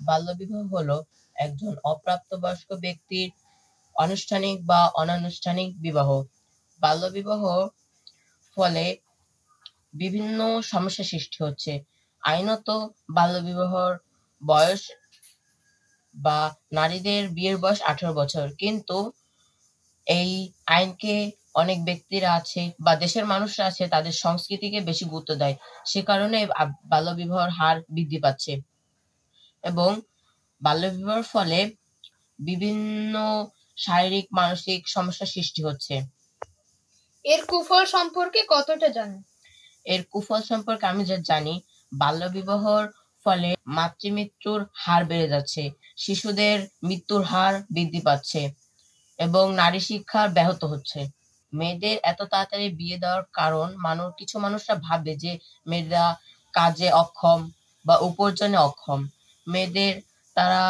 বাল্যবিবাহ হলো একজন অপ্রাপ্তবয়স্ক ব্যক্তির আনুষ্ঠানিক বা অনানুষ্ঠানিক বিবাহ। বাল্যবিবাহ ফলে বিভিন্ন সমস্যা সৃষ্টি হচ্ছে। আইনত বাল্যবিবাহর বয়স বা নারীদের বিয়ের বয়স 18 বছর, কিন্তু এই আইনকে অনেক ব্যক্তিরা আছে বা দেশের মানুষরা আছে তাদের সংস্কৃতিকে বেশি গুরুত্ব দেয়, সে কারণে বাল্যবিবাহের হার বৃদ্ধি পাচ্ছে এবং বাল্যবিবাহের ফলে বিভিন্ন শারীরিক মানসিক সমস্যা সৃষ্টি হচ্ছে। এর কুফল সম্পর্কে কতটা জানেন? এর কুফল সম্পর্কে আমি যা জানি, বাল্যবিবাহর ফলে মাতৃমৃত্যুর হার বেড়ে যাচ্ছে, শিশুদের মৃত্যুর হার বৃদ্ধি পাচ্ছে এবং নারী শিক্ষা ব্যাহত হচ্ছে। মেয়েদের এত তাড়াতাড়ি বিয়ে দেওয়ার কারণ কিছু মানুষরা ভাবে যে মেয়েরা কাজে অক্ষম বা উপার্জনে অক্ষম। মেয়েদের তারা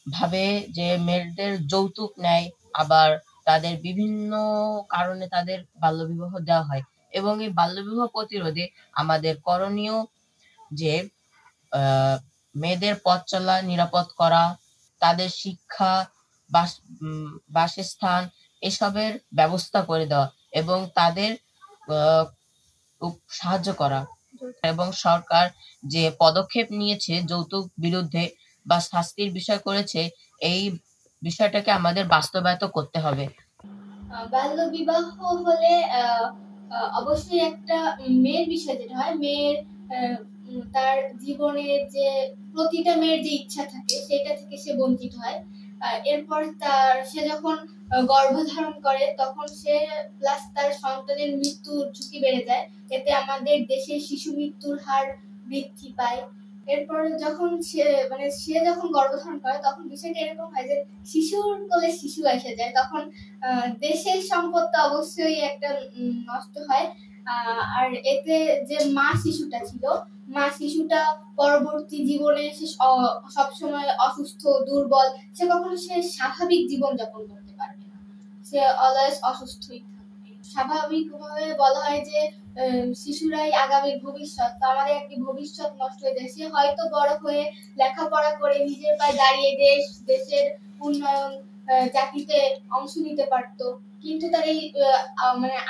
ভাবে যে মেয়েদের যৌতুক নেয়, আবার তাদের বিভিন্ন কারণে তাদের বাল্যবিবাহ দেওয়া হয় এবং এই বাল্যবিবাহ প্রতিরোধে আমাদের করণীয় যে মেয়েদের পথ চলা নিরাপদ করা, তাদের শিক্ষা, বাসস্থান এসবের ব্যবস্থা করে দেওয়া এবং তাদের সাহায্য করা। এবং সরকার যে পদক্ষেপ নিয়েছে যৌতুক বিরুদ্ধে বা শাস্তির বিষয় করেছে, এই বিষয়টাকে আমাদের বাস্তবায়িত করতে হবে। বাল্য বিবাহ হলে অবশ্যই একটা মেয়ের বিষয় যেটা হয়, মেয়ের তার জীবনের যে প্রতিটা মেয়ের যে ইচ্ছা থাকে সেটা থেকে সে বঞ্চিত হয়। এরপর সে যখন গর্ভধারণ করে তখন সে প্লাস তার সন্তানের মৃত্যুর ঝুঁকি বেড়ে যায়। এতে আমাদের দেশে শিশু মৃত্যুর হার বৃদ্ধি পায়। এরপর যখন সে যখন গর্ভধারণ করে তখন বিষয়টা এরকম হয় যে শিশুর কোলে শিশু এসে যায়, তখন দেশের সম্পদটা অবশ্যই একটা নষ্ট হয়। আর এতে যে মা শিশুটা পরবর্তী জীবনে সে সবসময় অসুস্থ দুর্বল, সে কখনো সে স্বাভাবিক জীবন যাপন করতে পারবে না, সে অলওয়েজ অসুস্থই থাকবে। স্বাভাবিকভাবে বলা হয় যে শিশুরাই আগামীর ভবিষ্যৎ, তো আমাদের একটি ভবিষ্যৎ নষ্ট হয়ে যায়। সে হয়তো বড় হয়ে লেখাপড়া করে নিজের পায়ে দাঁড়িয়ে দেশের উন্নয়ন চাকরিতে অংশ নিতে পারতো, কিন্তু তার এই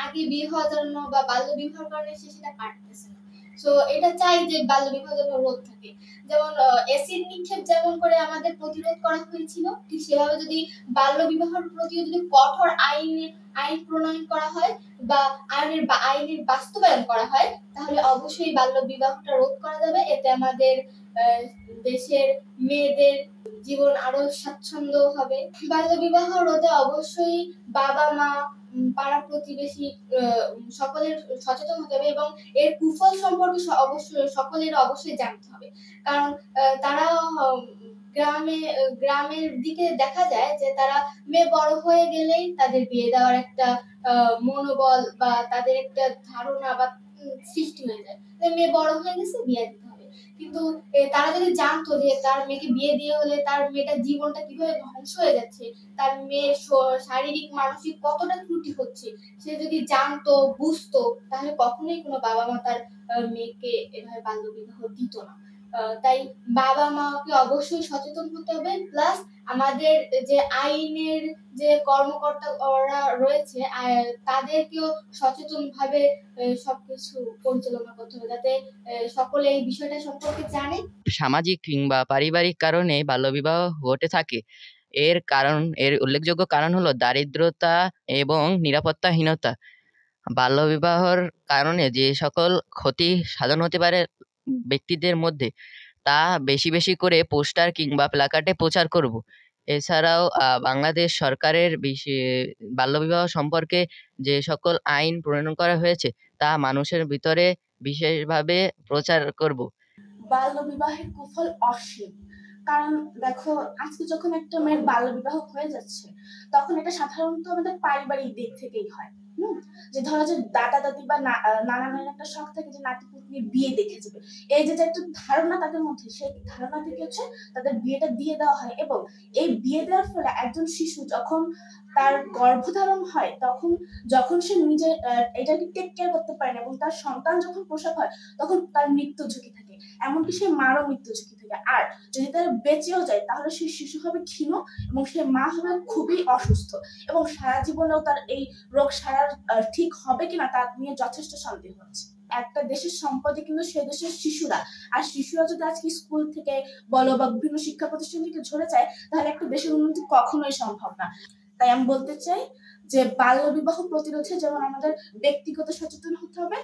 আগে বিয়ে হওয়ার জন্য বা বাল্য বিবাহের কারণে সে সেটা পারতেছে না। সো এটা চাই যে বাল্য বিবাহ যেন রোধ থাকে। যেমন অ্যাসিড নিক্ষেপ যেমন করে আমাদের প্রতিরোধ করা হয়েছিল, ঠিক সেভাবে যদি বাল্য বিবাহের প্রতি যদি কঠোর আইন প্রণয়ন করা হয় বা আইনের বাস্তবায়ন করা হয়, তাহলে অবশ্যই বাল্য বিবাহটা রোধ করা যাবে। এতে আমাদের দেশের মেয়েদের জীবন আরো স্বাচ্ছন্দ্য হবে। বাল্য বিবাহ রোধে অবশ্যই বাবা মা, পাড়া প্রতিবেশী সকলের সচেতন হতে হবে এবং এর কুফল সম্পর্কে সকলের অবশ্যই জানতে হবে। কারণ তারা গ্রামের দিকে দেখা যায় যে তারা মেয়ে বড় হয়ে গেলেই তাদের বিয়ে দেওয়ার একটা মনোবল বা তাদের একটা ধারণা বা সৃষ্টি হয়ে যায়, মেয়ে বড় হয়ে গেছে বিয়ে দিতে হবে। কিন্তু তারা যদি জানতো যে তার মেয়েকে বিয়ে দিয়ে হলে তার মেয়েটার জীবনটা কিভাবে ধ্বংস হয়ে যাচ্ছে, তার মেয়ের শারীরিক মানসিক কতটা ত্রুটি হচ্ছে, সে যদি জানতো বুঝতো, তাহলে কখনোই কোনো বাবা মা তার মেয়েকে এভাবে বাল্য বিবাহ দিত না। তাই বাবা মাকে অবশ্যই সচেতন হতে হবে, প্লাস আমাদের যে আইনের যে কর্মকর্তা রয়েছে তাদেরকেও সচেতন ভাবে সবকিছু পরিচালনা করতে হবে, যাতে সকলে এই বিষয়টা সম্পর্কে জানে। সামাজিক কিংবা পারিবারিক কারণে বাল্যবিবাহ ঘটে থাকে। এর উল্লেখযোগ্য কারণ হলো দারিদ্রতা এবং নিরাপত্তাহীনতা। বাল্যবিবাহর কারণে যে সকল ক্ষতি সাধন হতে পারে ব্যক্তিদের মধ্যে, তা বেশি বেশি করে পোস্টার কিংবা প্ল্যাকার্ডে প্রচার করব। এছাড়াও বাংলাদেশ সরকারের বাল্যবিবাহ সম্পর্কে যে সকল আইন প্রণয়ন করা হয়েছে তা মানুষের ভিতরে বিশেষভাবে প্রচার করব। বাল্য বিবাহের কুফল অসীম। কারণ দেখো, আজকে যখন একটা মেয়ের বাল্য বিবাহ হয়ে যাচ্ছে, তখন এটা সাধারণত আমাদের পারিবারিক দিক থেকেই হয়। যে ধরো যে দাদা দাদি বা নানা নানির একটা শখ থাকে যে নাতি পুতির বিয়ে দেখে যাবে, এই যে একটা ধারণা তাদের মধ্যে, সেই ধারণা থেকে হচ্ছে তাদের বিয়েটা দিয়ে দেওয়া হয়। এবং এই বিয়ে দেওয়ার ফলে একজন শিশু যখন তার গর্ভধারণ হয়, যখন সে নিজে এটাকে টেক কেয়ার করতে পারে না এবং তার সন্তান যখন প্রসব হয়, তখন তার মৃত্যু ঝুঁকি থাকে। এমনকি সে মারও মৃত্যু ঝুঁকি থাকে। আর যদি তারা বেঁচেও যায় তাহলে সেই শিশু হবে ক্ষীণ এবং সে মা হবে খুবই অসুস্থ এবং সারা জীবনেও তার এই রোগ সারার ঠিক হবে কিনা তা নিয়ে যথেষ্ট সন্দেহ আছে। একটা দেশের সম্পদই কিন্তু সেই দেশের শিশুরা, আর শিশুরা যদি আজকে স্কুল থেকে বলো বা বিভিন্ন শিক্ষা প্রতিষ্ঠান থেকে ঝরে যায় তাহলে একটা দেশের উন্নতি কখনোই সম্ভব না। তাই আমি বলতে চাই যে বাল্য বিবাহ প্রতিরোধে যেমন আমাদের ব্যক্তিগত সচেতন হতে হবে,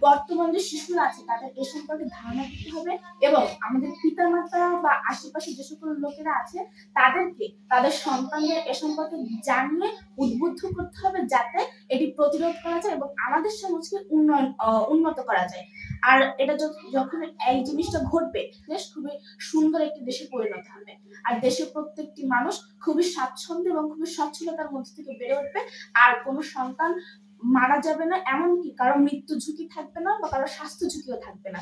বর্তমান যে শিশুরা আছে তাদের এ সম্পর্কে ধারণা দিতে হবে এবং আমাদের পিতামাতা বা আশেপাশে যে সকল লোকেরা আছে তাদেরকে তাদের সন্তানদের এ সম্পর্কে জানিয়ে উদ্বুদ্ধ করতে হবে যাতে এটি প্রতিরোধ করা যায় এবং আমাদের সমাজকে উন্নত করা যায়। আর এটা যখন এই জিনিসটা ঘটবে দেশ খুবই সুন্দর একটি দেশে পরিণত হবে আর দেশের প্রত্যেকটি মানুষ খুবই স্বাচ্ছন্দ্য এবং খুবই সচ্ছলতার মধ্যে থেকে বেড়ে উঠবে আর কোনো সন্তান মারা যাবে না, এমনকি কারো মৃত্যু ঝুঁকি থাকবে না বা কারো স্বাস্থ্য ঝুঁকিও থাকবে না।